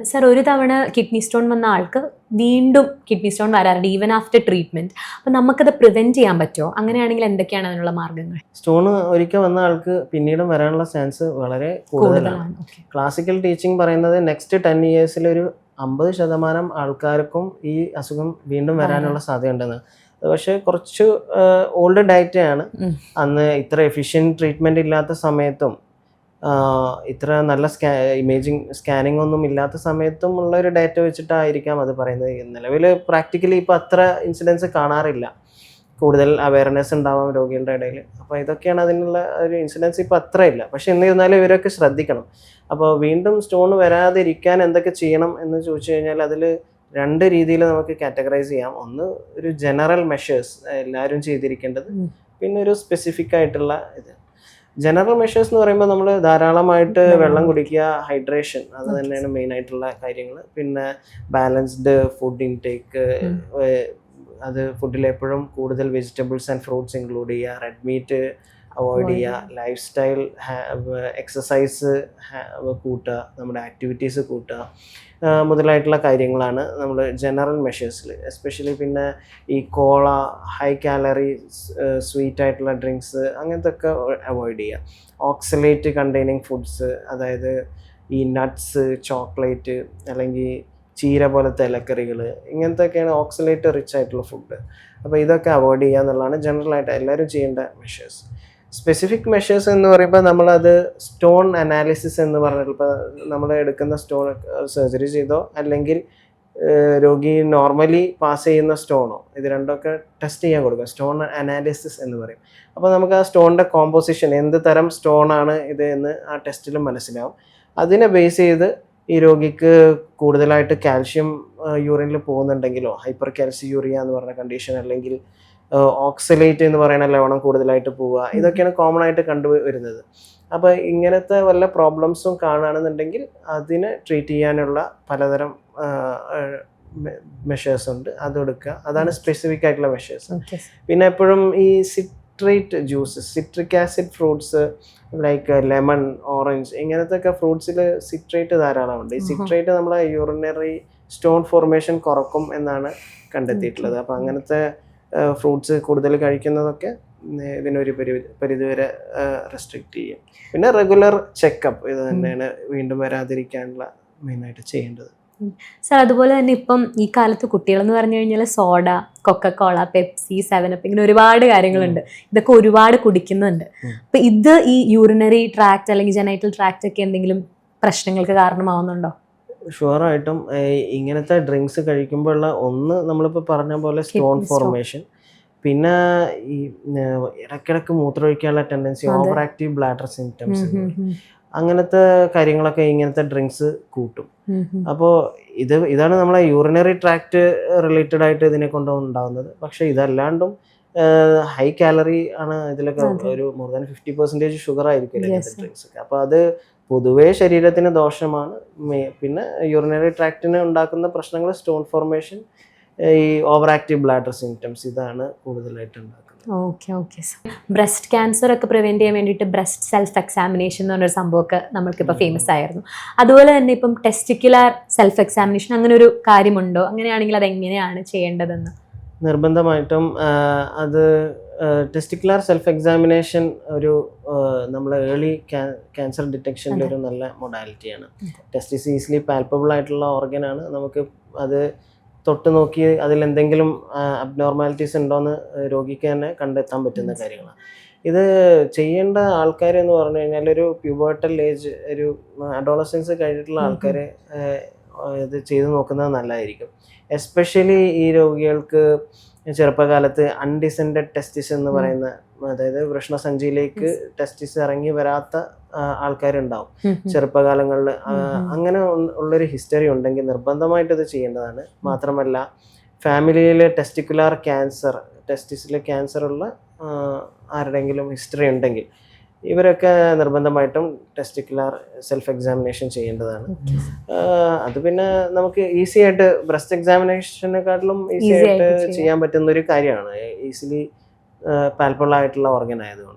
Sir, ഒരു തവണ kidney stone വന്ന ആൾക്ക് വീണ്ടും കിഡ്നി സ്റ്റോൺ വരാറുണ്ട് ഈവൻ ആഫ്റ്റർ ട്രീറ്റ്മെന്റ്. അപ്പൊ നമുക്കത് പ്രിവെന്റ് ചെയ്യാൻ പറ്റുമോ? അങ്ങനെയാണെങ്കിൽ എന്തൊക്കെയാണ് അതിനുള്ള മാർഗങ്ങൾ? സ്റ്റോൺ ഒരിക്കൽ വന്ന ആൾക്ക് പിന്നീടും വരാനുള്ള ചാൻസ് വളരെ കൂടുതലാണ്. ക്ലാസിക്കൽ ടീച്ചിങ് പറയുന്നത് നെക്സ്റ്റ് 10 yearsൽ ഒരു 50% ആൾക്കാർക്കും ഈ അസുഖം വീണ്ടും വരാനുള്ള സാധ്യതയുണ്ടെന്ന്. പക്ഷെ കുറച്ച് ഓൾഡ് ഡയറ്റാണ്. അന്ന് ഇത്ര എഫിഷ്യൻറ്റ് ട്രീറ്റ്മെൻറ്റ് ഇല്ലാത്ത സമയത്തും ഇത്ര നല്ല ഇമേജിങ് സ്കാനിങ് ഒന്നും ഇല്ലാത്ത സമയത്തും ഉള്ള ഒരു ഡാറ്റ വെച്ചിട്ടായിരിക്കാം അത് പറയുന്നത്. നിലവിൽ പ്രാക്ടിക്കലി ഇപ്പോൾ അത്ര ഇൻസിഡൻസ് കാണാറില്ല. കൂടുതൽ അവയർനെസ് ഉണ്ടാവാം രോഗികളുടെ ഇടയിൽ. അപ്പോൾ ഇതൊക്കെയാണ് അതിനുള്ള ഒരു ഇൻസിഡൻസ് ഇപ്പോൾ അത്ര ഇല്ല. പക്ഷെ എന്നിരുന്നാലും ഇവരൊക്കെ ശ്രദ്ധിക്കണം. അപ്പോൾ വീണ്ടും സ്റ്റോൺ വരാതിരിക്കാൻ എന്തൊക്കെ ചെയ്യണം എന്ന് ചോദിച്ചു കഴിഞ്ഞാൽ അതിൽ 2 രീതിയിൽ നമുക്ക് കാറ്റഗറൈസ് ചെയ്യാം. ഒന്ന് ഒരു ജനറൽ മെഷേഴ്സ് എല്ലാവരും ചെയ്തിരിക്കേണ്ടത്, പിന്നെ ഒരു സ്പെസിഫിക് ആയിട്ടുള്ള ഇത്. ജനറൽ മെഷേഴ്സ് എന്ന് പറയുമ്പോൾ നമ്മൾ ധാരാളമായിട്ട് വെള്ളം കുടിക്കുക, ഹൈഡ്രേഷൻ, അത് തന്നെയാണ് മെയിൻ ആയിട്ടുള്ള കാര്യങ്ങൾ. പിന്നെ ബാലൻസ്ഡ് ഫുഡ് ഇൻടേക്ക്, അത് ഫുഡിൽ എപ്പോഴും കൂടുതൽ വെജിറ്റബിൾസ് ആൻഡ് ഫ്രൂട്ട്സ് ഇൻക്ലൂഡ് ചെയ്യുക, റെഡ് മീറ്റ് അവോയ്ഡ് ചെയ്യുക, ലൈഫ് സ്റ്റൈൽ എക്സസൈസ് കൂട്ടുക, നമ്മുടെ ആക്ടിവിറ്റീസ് കൂട്ടുക മുതലായിട്ടുള്ള കാര്യങ്ങളാണ് നമ്മൾ ജനറൽ മെഷേഴ്സിൽ. എസ്പെഷ്യലി പിന്നെ ഈ കോള, ഹൈ കാലറി സ്വീറ്റ് ആയിട്ടുള്ള ഡ്രിങ്ക്സ് അങ്ങനത്തെ ഒക്കെ അവോയ്ഡ് ചെയ്യുക. ഓക്സലേറ്റ് കണ്ടെയ്നിങ് ഫുഡ്സ്, അതായത് ഈ നട്ട്സ്, ചോക്ലേറ്റ് അല്ലെങ്കിൽ ചീര പോലത്തെ ഇലക്കറികൾ, ഇങ്ങനത്തെയൊക്കെയാണ് ഓക്സലേറ്റ് റിച്ച് ആയിട്ടുള്ള ഫുഡ്. അപ്പോൾ ഇതൊക്കെ അവോയ്ഡ് ചെയ്യുക എന്നുള്ളതാണ് ജനറലായിട്ട് എല്ലാവരും ചെയ്യേണ്ട മെഷേഴ്സ്. സ്പെസിഫിക് മെഷേഴ്സ് എന്ന് പറയുമ്പോൾ നമ്മളത് സ്റ്റോൺ അനാലിസിസ് എന്ന് പറഞ്ഞിട്ട്, ഇപ്പോൾ നമ്മൾ എടുക്കുന്ന സ്റ്റോൺ സർജറി ചെയ്തോ അല്ലെങ്കിൽ രോഗി നോർമലി പാസ് ചെയ്യുന്ന സ്റ്റോണോ, ഇത് രണ്ടൊക്കെ ടെസ്റ്റ് ചെയ്യാൻ കൊടുക്കുക. സ്റ്റോൺ അനാലിസിസ് എന്ന് പറയും. അപ്പോൾ നമുക്ക് ആ സ്റ്റോണിൻ്റെ കോമ്പോസിഷൻ, എന്ത് തരം സ്റ്റോണാണ് ഇത് എന്ന് ആ ടെസ്റ്റിൽ മനസ്സിലാവും. അതിനെ ബേസ് ചെയ്ത് ഈ രോഗിക്ക് കൂടുതലായിട്ട് കാൽഷ്യം യൂറിനിൽ പോകുന്നുണ്ടെങ്കിലോ, ഹൈപ്പർ കാൽസ്യൂറിയ എന്ന് പറഞ്ഞ കണ്ടീഷൻ, അല്ലെങ്കിൽ ഓക്സലേറ്റ് എന്ന് പറയുന്ന ലവണം കൂടുതലായിട്ട് പോവുക, ഇതൊക്കെയാണ് കോമൺ ആയിട്ട് കണ്ടുവരുന്നത്. അപ്പോൾ ഇങ്ങനത്തെ വല്ല പ്രോബ്ലംസും കാണുകയാണെന്നുണ്ടെങ്കിൽ അതിനെ ട്രീറ്റ് ചെയ്യാനുള്ള പലതരം മെഷേഴ്സ് ഉണ്ട്, അതെടുക്കുക. അതാണ് സ്പെസിഫിക് ആയിട്ടുള്ള മെഷേഴ്സ്. പിന്നെ എപ്പോഴും ഈ citrate juices, citric acid fruits like lemon, orange, ഇങ്ങനത്തെ ഒക്കെ ഫ്രൂട്ട്സിൽ സിട്രേറ്റ് ധാരാളമുണ്ട്. ഈ സിട്രേറ്റ് നമ്മളെ യൂറിനറി സ്റ്റോൺ ഫോർമേഷൻ കുറക്കും എന്നാണ് കണ്ടെത്തിയിട്ടുള്ളത്. അപ്പോൾ അങ്ങനത്തെ ഫ്രൂട്ട്സ് കൂടുതൽ കഴിക്കുന്നതൊക്കെ ഇതിനൊരു പരിധിവരെ റെസ്ട്രിക്റ്റ് ചെയ്യും. പിന്നെ റെഗുലർ ചെക്കപ്പ്, ഇത് തന്നെയാണ് വീണ്ടും വരാതിരിക്കാനുള്ള മെയിനായിട്ട് ചെയ്യേണ്ടത്. സർ, അതുപോലെ തന്നെ ഇപ്പം ഈ കാലത്ത് കുട്ടികളെന്ന് പറഞ്ഞു കഴിഞ്ഞാൽ സോഡ, കൊക്കക്കോള, പെപ്സി, 7up, ഇങ്ങനെ ഒരുപാട് കാര്യങ്ങളുണ്ട്. ഇതൊക്കെ ഒരുപാട് കുടിക്കുന്നുണ്ട്. അപ്പൊ ഇത് ഈ യൂറിനറി ട്രാക്ട് അല്ലെങ്കിൽ ജെനൈറ്റൽ ട്രാക്ട് ഒക്കെ എന്തെങ്കിലും പ്രശ്നങ്ങൾക്ക് കാരണമാവുന്നുണ്ടോ? ഷുവറായിട്ടും ഇങ്ങനത്തെ ഡ്രിങ്ക്സ് കഴിക്കുമ്പോഴുള്ള ഒന്ന് നമ്മളിപ്പോൾ പറഞ്ഞ പോലെ സ്റ്റോൺ ഫോർമേഷൻ, പിന്നെ ഈ ഇടയ്ക്കിടയ്ക്ക് മൂത്രമൊഴിക്കാനുള്ള tendency, over active bladder symptoms, അങ്ങനത്തെ കാര്യങ്ങളൊക്കെ ഇങ്ങനത്തെ ഡ്രിങ്ക്സ് കൂട്ടും. അപ്പോൾ ഇതാണ് നമ്മളെ യൂറിനറി ട്രാക്ട് റിലേറ്റഡ് ആയിട്ട് ഇതിനെ കൊണ്ടുണ്ടാകുന്നത്. പക്ഷേ ഇതല്ലാണ്ടും ഹൈ കാലറി ആണ് ഇതിലൊക്കെ, ഒരു മോർ ദാൻ 50% ഷുഗർ ആയിരിക്കും ഇങ്ങനത്തെ ഡ്രിങ്ക്സ് ഒക്കെ. അപ്പോൾ അത് പൊതുവേ ശരീരത്തിന് ദോഷമാണ്. പിന്നെ യൂറിനറി ട്രാക്റ്റിന് ഉണ്ടാക്കുന്ന പ്രശ്നങ്ങൾ സ്റ്റോൺ ഫോർമേഷൻ, ഈ ഓവർ ആക്റ്റീവ് ബ്ലാഡർ സിംറ്റംസ്, ഇതാണ് കൂടുതലായിട്ട് ഉണ്ടാക്കുന്നത്. Okay sir. ബ്രസ്റ്റ് ക്യാൻസർ ഒക്കെ പ്രിവെന്റ് ചെയ്യാൻ വേണ്ടിയിട്ട് ബ്രസ്റ്റ് സെൽഫ് എക്സാമിനേഷൻ എന്ന് പറഞ്ഞൊരു സംഭവമൊക്കെ നമ്മൾക്കിപ്പോൾ ഫേമസ് ആയിരുന്നു. അതുപോലെ തന്നെ ഇപ്പം ടെസ്റ്റിക്കുലർ സെൽഫ് എക്സാമിനേഷൻ, അങ്ങനെ ഒരു കാര്യമുണ്ടോ? അങ്ങനെയാണെങ്കിൽ അത് എങ്ങനെയാണ് ചെയ്യേണ്ടതെന്ന്? നിർബന്ധമായിട്ടും അത് ടെസ്റ്റിക്കുലർ സെൽഫ് എക്സാമിനേഷൻ ഒരു നമ്മൾ ഏർലി ക്യാൻസർ ഡിറ്റക്ഷനിൽ ഒരു നല്ല മൊഡാലിറ്റിയാണ്. ടെസ്റ്റിസ് ഈസിലി പാൽപ്പബിൾ ആയിട്ടുള്ള ഓർഗനാണ്. നമുക്ക് അത് തൊട്ട് നോക്കി അതിലെന്തെങ്കിലും അബ്നോർമാലിറ്റീസ് ഉണ്ടോയെന്ന് രോഗിക്ക് തന്നെ കണ്ടെത്താൻ പറ്റുന്ന കാര്യങ്ങളാണ്. ഇത് ചെയ്യേണ്ട ആൾക്കാർ എന്ന് പറഞ്ഞു കഴിഞ്ഞാൽ ഒരു പ്യൂബർട്ടൽ ഏജ്, ഒരു അഡോളസൻസ് കഴിഞ്ഞിട്ടുള്ള ആൾക്കാർ ഇത് ചെയ്ത് നോക്കുന്നത് നല്ലതായിരിക്കും. എസ്പെഷ്യലി ഈ രോഗികൾക്ക് ചെറുപ്പകാലത്ത് അൺഡിസെൻഡഡ് ടെസ്റ്റിസ് എന്ന് പറയുന്ന, അതായത് വൃഷ്ണസഞ്ചിയിലേക്ക് ടെസ്റ്റിസ് ഇറങ്ങി വരാത്ത ആൾക്കാരുണ്ടാവും ചെറുപ്പകാലങ്ങളിൽ. അങ്ങനെ ഉള്ളൊരു ഹിസ്റ്ററി ഉണ്ടെങ്കിൽ നിർബന്ധമായിട്ട് ഇത് ചെയ്യേണ്ടതാണ്. മാത്രമല്ല ഫാമിലിയിലെ ടെസ്റ്റിക്കുലാർ ക്യാൻസർ, ടെസ്റ്റിസിലെ ക്യാൻസർ ഉള്ള ആരുടെയെങ്കിലും ഹിസ്റ്ററി ഉണ്ടെങ്കിൽ ഇവരൊക്കെ നിർബന്ധമായിട്ടും ടെസ്റ്റിക്കുലാർ സെൽഫ് എക്സാമിനേഷൻ ചെയ്യേണ്ടതാണ്. അത് പിന്നെ നമുക്ക് ഈസി ആയിട്ട് ബ്രസ്റ്റ് എക്സാമിനേഷനെക്കാട്ടിലും ഈസി ആയിട്ട് ചെയ്യാൻ പറ്റുന്ന ഒരു കാര്യമാണ്. ഈസിലി പാൽപ്പബിൾ ആയിട്ടുള്ള ഓർഗൻ ആയതുകൊണ്ട്.